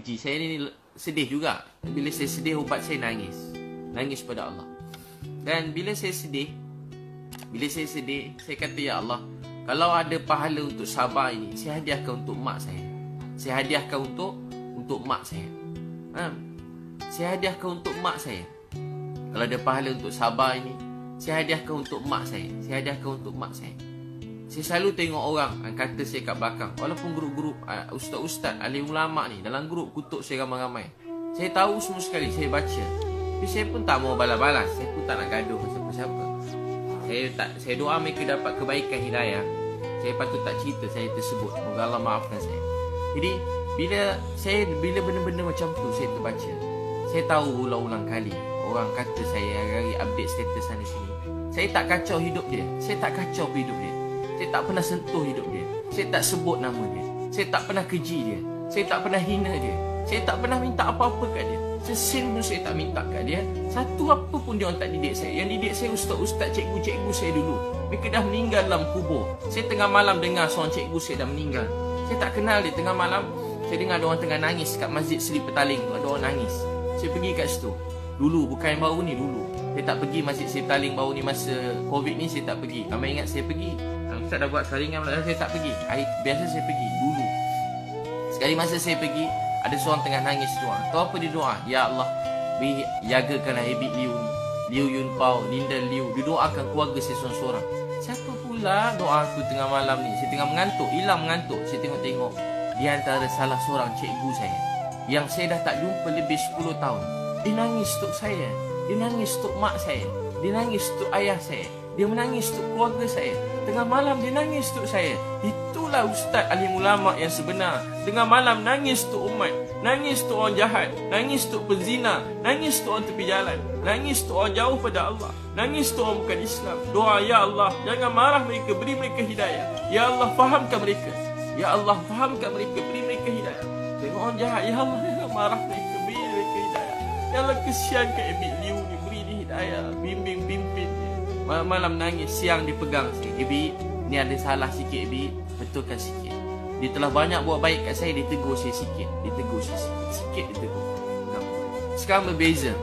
keji. Saya ni sedih juga. Bila saya sedih, ubat saya nangis. Nangis pada Allah. Dan bila saya sedih, saya kata, ya Allah, kalau ada pahala untuk sabar ini, saya hadiahkan untuk mak saya. Saya hadiahkan untuk mak saya. Saya hadiahkan untuk mak saya. Kalau ada pahala untuk sabar ini, saya hadiahkan untuk mak saya. Saya hadiahkan untuk mak saya. Saya selalu tengok orang kata saya kat belakang. Walaupun grup-grup ustaz-ustaz, alim ulama ni, dalam grup kutuk saya ramai-ramai. Saya tahu semua sekali, saya baca. Tapi saya pun tak mau balas-balas. Saya pun tak nak gaduh dengan siapa-siapa. Saya doa mereka dapat kebaikan hidayah. Saya patut tak cerita saya tersebut. Moga Allah maafkan saya. Jadi bila benda-benda macam tu saya terbaca, saya tahu ulang-ulang kali orang kata saya hari update status sana sini. Saya tak kacau hidup dia. Saya tak kacau hidup dia. Saya tak pernah sentuh hidup dia. Saya tak sebut nama dia. Saya tak pernah keji dia. Saya tak pernah hina dia. Saya tak pernah minta apa-apa kat dia. Sesin pun saya tak minta kat dia. Satu apa pun dia orang tak didik saya. Yang didik saya ustaz-ustaz, cikgu-cikgu saya dulu. Mereka dah meninggal dalam kubur. Saya tengah malam dengar seorang cikgu saya dah meninggal. Saya tak kenal dia. Tengah malam saya dengar ada orang tengah nangis kat Masjid Seri Petaling. Ada orang nangis. Saya pergi kat situ. Dulu, bukan yang baru ni, dulu. Saya tak pergi Masjid Seri Petaling baru ni masa Covid ni, saya tak pergi. Amai ingat saya pergi. Ustaz dah buat saringan, saya tak pergi. Biasa saya pergi dulu. Sekali masa saya pergi, ada seorang tengah nangis doa. Tahu apa dia doa? Ya Allah, jagakanlah Abid Liu ni, Liu Yun Pao, Linda Liu. Dia doakan keluarga saya seorang-seorang. Siapa pula doa aku tengah malam ni? Saya tengah mengantuk, hilang mengantuk. Saya tengok-tengok, di antara salah seorang cikgu saya yang saya dah tak jumpa lebih 10 tahun. Dia nangis untuk saya. Dia nangis untuk mak saya. Dia nangis untuk ayah saya. Dia menangis untuk keluarga saya. Tengah malam dia nangis untuk saya. Itulah ustaz alim ulama yang sebenar. Tengah malam nangis untuk umat. Nangis untuk orang jahat. Nangis untuk penzina. Nangis untuk orang tepi jalan. Nangis untuk orang jauh pada Allah. Nangis untuk orang bukan Islam. Doa, ya Allah, jangan marah mereka, beri mereka hidayah. Ya Allah, fahamkan mereka. Ya Allah, fahamkan mereka, beri mereka hidayah. Tengok orang jahat, ya Allah, jangan marah mereka, beri mereka hidayah. Ya Allah, kesian ke Abid Liu ni, beri dia hidayah, bimbing dia. Malam-malam nangis, siang dipegang saya. Abid, ni ada salah sikit Abid, betulkan sikit. Dia telah banyak buat baik kat saya, dia tegur saya sikit. Dia tegur saya sikit dia tegur. Sekarang berbeza.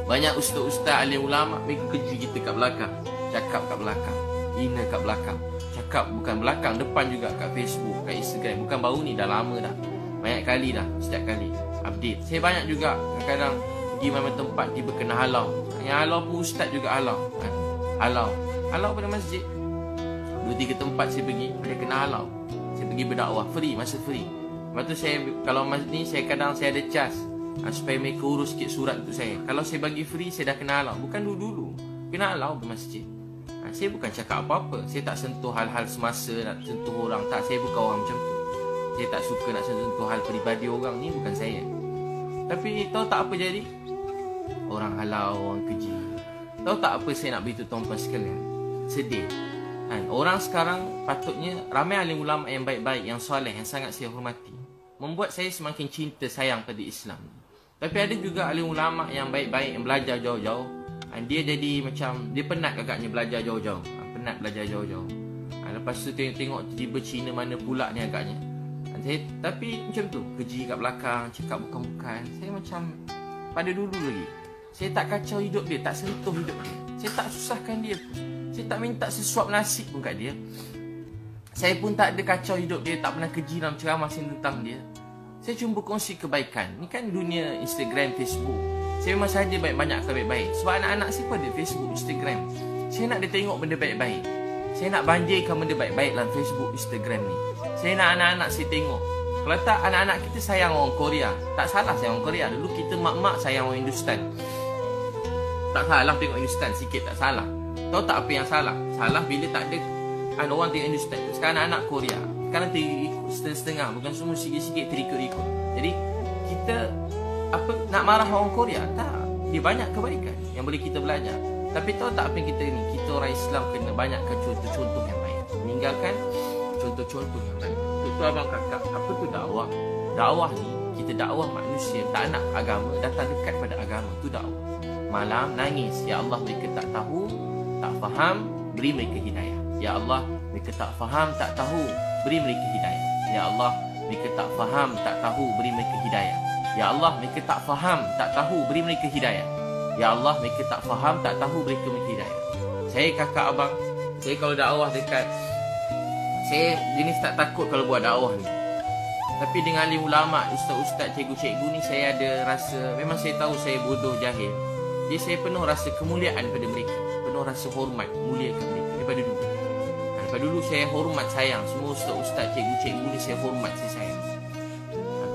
Banyak ustaz-ustaz alim ulama mereka keji kita kat belakang. Cakap kat belakang, hina kat belakang. Cakap bukan belakang, depan juga kat Facebook, kat Instagram. Bukan baru ni, dah lama dah. Banyak kali dah, setiap kali update. Saya banyak juga kadang-kadang pergi mana tempat tiba kena halau. Yang halau pun ustaz juga halau. Halau pada masjid. 2-3 tempat saya pergi, ada kena halau. Saya pergi berdakwah free, masa free. Lepas tu saya, kalau ni saya kadang saya ada cas supaya mereka urus sikit surat untuk saya. Kalau saya bagi free, saya dah kena halau. Bukan dulu-dulu kena halau di masjid. Saya bukan cakap apa-apa. Saya tak sentuh hal-hal semasa, nak sentuh orang. Tak, saya bukan orang macam tu. Saya tak suka nak sentuh hal peribadi orang. Ni bukan saya. Tapi tahu tak apa jadi? Orang halau, orang keji. Tahu tak apa saya nak beritahu tuan-tuan sekalian? Sedih. Orang sekarang patutnya, ramai alim ulama yang baik-baik, yang soleh, yang sangat saya hormati, membuat saya semakin cinta sayang pada Islam. Tapi ada juga alim ulama yang baik-baik, yang belajar jauh-jauh. Dia jadi macam, dia penat agaknya belajar jauh-jauh. Penat belajar jauh-jauh. Lepas tu tengok tiba Cina mana pula ni agaknya. Tapi macam tu, keji kat belakang, cakap bukan-bukan. Saya macam pada dulu lagi. Saya tak kacau hidup dia, tak sentuh hidup dia. Saya tak susahkan dia pun. Saya tak minta sesuap nasi pun kat dia. Saya pun tak ada kacau hidup dia, tak pernah keji dalam ceramah tentang dia. Saya cuma berkongsi kebaikan. Ni kan dunia Instagram, Facebook. Saya memang saja banyak-banyakkan baik-baik. Sebab anak-anak saya pun ada Facebook, Instagram. Saya nak dia tengok benda baik-baik. Saya nak banjirkan benda baik-baik dalam Facebook, Instagram ni. Saya nak anak-anak saya tengok. Kalau tak, anak-anak kita sayang orang Korea. Tak salah sayang orang Korea. Dulu kita mak-mak sayang orang Hindustan. Tak salah tengok Hindustan sikit, tak salah. Tahu tak apa yang salah? Salah bila tak ada orang tengok Hindustan. Sekarang anak Korea, sekarang terikut setengah-setengah. Bukan semua sikit-sikit terikut-ikut. Jadi kita nak marah orang Korea? Tak. Dia banyak kebaikan yang boleh kita belajar. Tapi tahu tak apa yang kita ni? Kita orang Islam kena banyakkan contoh-contoh yang baik. Meninggalkan contoh-contoh yang baik. Itu abang kakak. Apa tu dakwah? Dakwah ni, kita dakwah manusia. Tak nak agama, datang dekat pada agama. Itu dakwah. Malam nangis. Ya Allah, mereka tak tahu, tak faham, beri mereka hidayah. Ya Allah, mereka tak faham, tak tahu, beri mereka hidayah. Ya Allah, mereka tak faham, tak tahu, beri mereka hidayah. Ya Allah, mereka tak faham, tak tahu, beri mereka hidayah. Ya Allah, mereka tak faham, tak tahu, beri mereka hidayah. Saya kakak abang, saya kalau dakwah dekat, saya jenis tak takut kalau buat dakwah ni. Tapi dengan alim ulama', ustaz-ustaz, cikgu-cikgu ni, saya ada rasa, memang saya tahu saya bodoh, jahil. Jadi saya penuh rasa kemuliaan pada mereka, penuh rasa hormat, muliakan mereka daripada dulu. Daripada dulu saya hormat, sayang. Semua ustaz-ustaz, cikgu-cikgu ni saya hormat, saya sayang.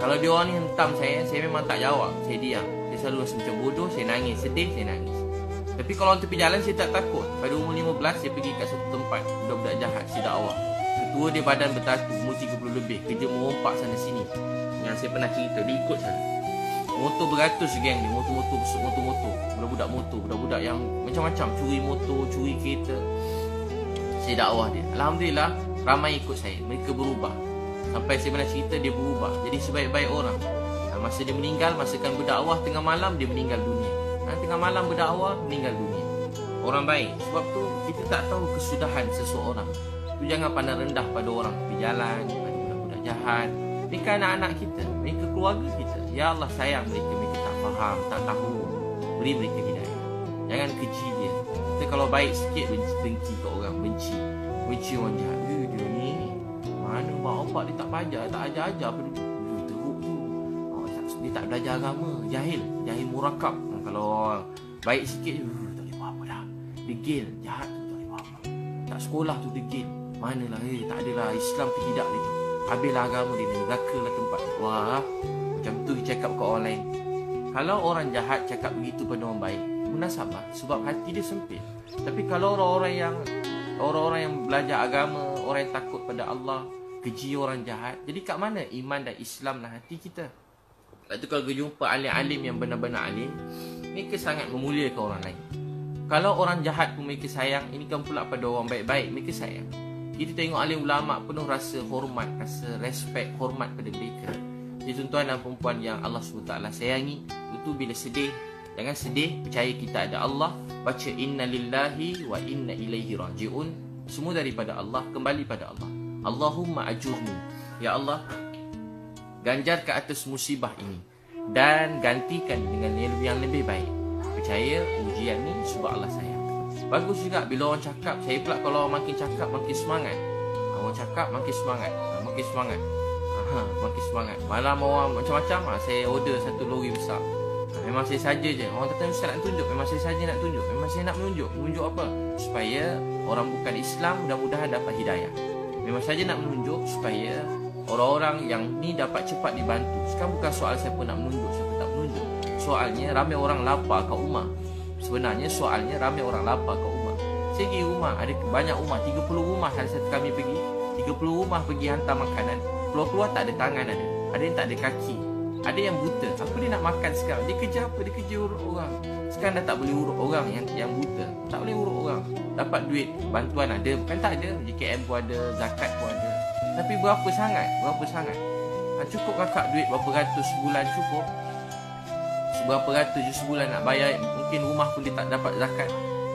Kalau dia orang ni hentam saya memang tak jawab, saya diam. Saya selalu rasa macam bodoh, saya nangis, sedih, saya nangis. Tapi kalau orang tepi jalan saya tak takut. Pada umur 15 saya pergi kat satu tempat, budak-budak jahat, saya dakwah. Ketua dia badan bertatu, umur 30 lebih, kerja merompak sana sini. Yang saya pernah cerita, dia ikut sana. Motor beratus geng ni, motor-motor, budak-budak motor, budak-budak yang macam-macam, curi motor, curi kereta. Saya dakwah dia. Alhamdulillah, ramai ikut saya, mereka berubah. Sampai saya pernah cerita, dia berubah jadi sebaik-baik orang. Masa dia meninggal, masakan berdakwah tengah malam, dia meninggal dunia. Tengah malam berdakwah, meninggal dunia. Orang baik. Sebab tu kita tak tahu kesudahan seseorang. Tu jangan pandang rendah pada orang tepi jalan, pada budak-budak jahat. Mereka anak-anak kita, mereka keluarga kita. Ya Allah, sayang mereka, mereka tak faham, tak tahu. Beri mereka hidayah. Jangan keji dia. Kita kalau baik sikit, benci ke orang, benci orang jahat. Dia ni mana mak opak dia tak pajar, tak ajar-ajar apa dulu. Teruk tu. Dia tak belajar agama, jahil murakab. Kalau orang baik sikit, tak boleh buat apa dah. Degil, jahat tu tak boleh buat apa. Tak sekolah tu degil. Manalah, tak adalah Islam ke tidak dia tu. Habislah agama dia, neraka lah tempat. Wah, macam tu dia cakap kat orang lain. Kalau orang jahat cakap begitu pada orang baik, munasabah, sebab hati dia sempit. Tapi kalau orang-orang yang belajar agama, orang yang takut pada Allah, keji orang jahat, jadi kat mana iman dan Islam lah hati kita? Lepas tu kalau jumpa alim-alim yang benar-benar alim, mereka sangat memuliakan orang lain. Kalau orang jahat pun mereka sayang, ini kan pula pada orang baik-baik, mereka sayang. Kita tengok alim ulama' penuh rasa hormat, rasa respect, hormat pada mereka. Jadi tuan-tuan dan perempuan yang Allah SWT sayangi, itu bila sedih, jangan sedih, percaya kita ada Allah. Baca inna lillahi wa inna ilaihi raji'un. Semua daripada Allah, kembali pada Allah. Allahumma ajurni. Ya Allah, ganjar ke atas musibah ini dan gantikan dengan yang lebih baik. Percaya ujian ni sebab Allah sayang. Bagus juga bila orang cakap. Saya pula kalau orang makin cakap makin semangat. Orang cakap makin semangat, makin semangat. Makin semangat. Malam orang macam-macam, saya order satu lori besar. Memang saya saja je. Orang kata ustaz nak tunjuk, memang saya saja nak tunjuk. Memang saya nak menunjuk. Menunjuk apa? Supaya orang bukan Islam mudah-mudahan dapat hidayah. Memang saja nak menunjuk supaya orang-orang yang ni dapat cepat dibantu. Sekarang bukan soal siapa nak menunjuk, siapa tak menunjuk. Soalnya ramai orang lapar kat rumah. Sebenarnya soalnya ramai orang lapar kat rumah. Saya pergi rumah, ada banyak rumah, 30 rumah hari satu kami pergi. 30 rumah pergi hantar makanan. Keluar-keluar tak ada tangan ada. Ada yang tak ada kaki. Ada yang buta. Apa dia nak makan sekarang? Dia kerja apa? Dia kerja urut orang. Sekarang dah tak boleh urut orang yang buta. Tak boleh urut orang. Dapat duit, bantuan ada. Bukan tak ada. JKM pun ada, zakat pun ada. Tapi berapa sangat? Berapa sangat? Cukup kakak duit berapa ratus sebulan cukup? Seberapa ratus je sebulan nak bayar? Mungkin rumah pun dia tak dapat zakat.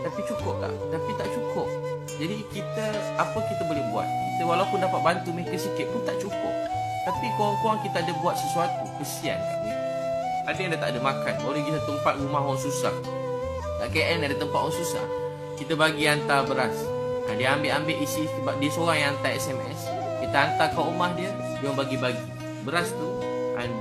Tapi cukup tak? Tapi tak cukup. Jadi kita, apa kita boleh buat? Kita walaupun dapat bantu mereka sikit pun tak cukup. Tapi korang-korang kita ada buat sesuatu. Kesian kat mereka. Ada yang dah tak ada makan. Boleh pergi satu tempat rumah orang susah. Kat KL ada tempat orang susah. Kita bagi hantar beras. Dia ambil isi sebab dia seorang yang hantar SMS. Kita hantar ke rumah dia, dia orang bagi-bagi. Beras tu,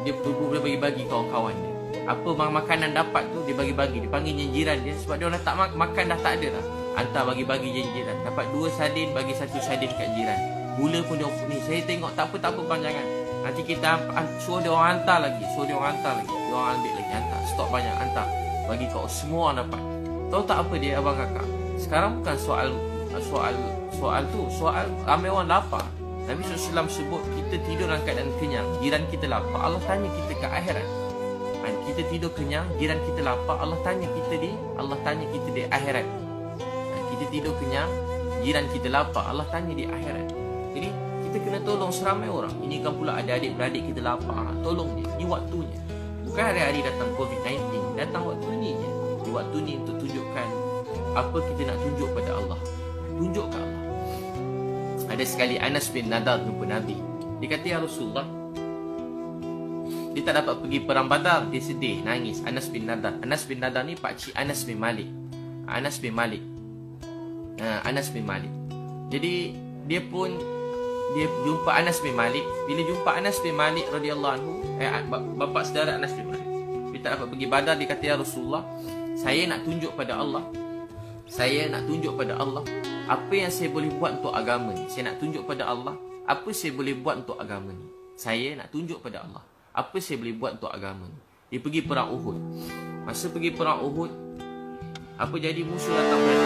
dia boleh bagi-bagi kawan-kawan dia. Apa makanan dapat tu, dia bagi-bagi. Dia panggil jiran dia sebab dia orang tak makan dah tak ada lah. Hantar bagi-bagi jiran. Dapat 2 sardin, bagi 1 sardin kat jiran. Gula pun dia ni. Saya tengok tak apa bang, jangan. Nanti kita suruh dia orang hantar lagi. Dia orang ambil lagi, hantar. Stok banyak, hantar. Bagi kau, semua orang dapat. Tahu tak apa dia abang kakak? Sekarang bukan soal tu. Soal ramai orang lapar. Nabi SAW sebut kita tidur dalam keadaan kenyang, jiran kita lapar, Allah tanya kita ke akhirat. Kita tidur kenyang, jiran kita lapar, Allah tanya kita di akhirat. Kita tidur kenyang, jiran kita lapar, Allah tanya di akhirat. Jadi kita kena tolong seramai orang. Ini kan pula ada adik-beradik kita lapar, tolong dia. Ini waktunya. Bukan hari-hari datang COVID-19, datang waktu ni je. Di waktu ni untuk tunjukkan apa kita nak tunjuk pada Allah. Tunjuk ke Allah. Ada sekali Anas bin Nadar jumpa Nabi. Dia kata, ya Rasulullah, Dia tak dapat pergi perang Badar, dia sedih, nangis. Anas bin Nadar. Anas bin Nadar ni pakcik Anas bin Malik. Anas bin Malik. Anas bin Malik. Jadi dia jumpa Anas bin Malik. Bila jumpa Anas bin Malik radhiyallahu anhu, bapa saudara Anas bin Malik, dia tak dapat pergi Badar. Dia kata, ya Rasulullah, saya nak tunjuk pada Allah. Saya nak tunjuk pada Allah apa yang saya boleh buat untuk agama ni. Saya nak tunjuk pada Allah apa saya boleh buat untuk agama ni. Saya nak tunjuk pada Allah apa saya boleh buat untuk agama ni. Dia pergi perang Uhud. Masa pergi perang Uhud, apa jadi? Musuh datang pada